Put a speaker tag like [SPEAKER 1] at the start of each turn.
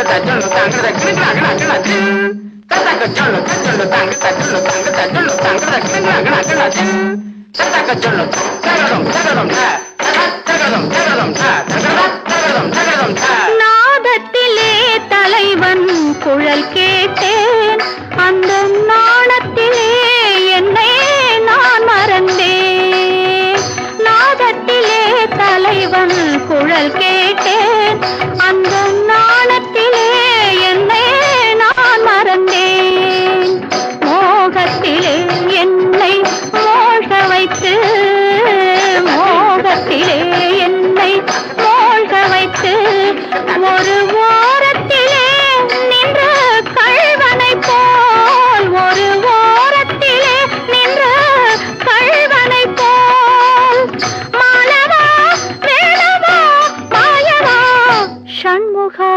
[SPEAKER 1] தஜொல்லு தாங்கட கிணக்கணக்கணக்கணது ததக ஜொல்லு தாங்க தஜொல்லு தாங்க தஜொல்லு தாங்கட கிணக்கணக்கணக்கணது ததக ஜொல்லு தகடம் தகடம் தகடம் தகடம் தகடம் தகடம்
[SPEAKER 2] நாதத்திலே தலைவன் குழல் கேட்டேன் அந்த நாணத்திலே என்னை நான் மறந்தேன் நாதத்திலே தலைவன் குழல் கேட்டேன் அந்த நாணத்திலே என்னை நான் மறந்தேன் மோகத்திலே என்னை மோக வைத்து மோகத்திலே என்னை மோக வைத்து ஒரு ஓரத்திலே நின்ற கள்வனை போல் ஒரு ஓரத்திலே நின்ற கள்வனை போல் மாலவா வேலவா மாயவா ஷண்முகா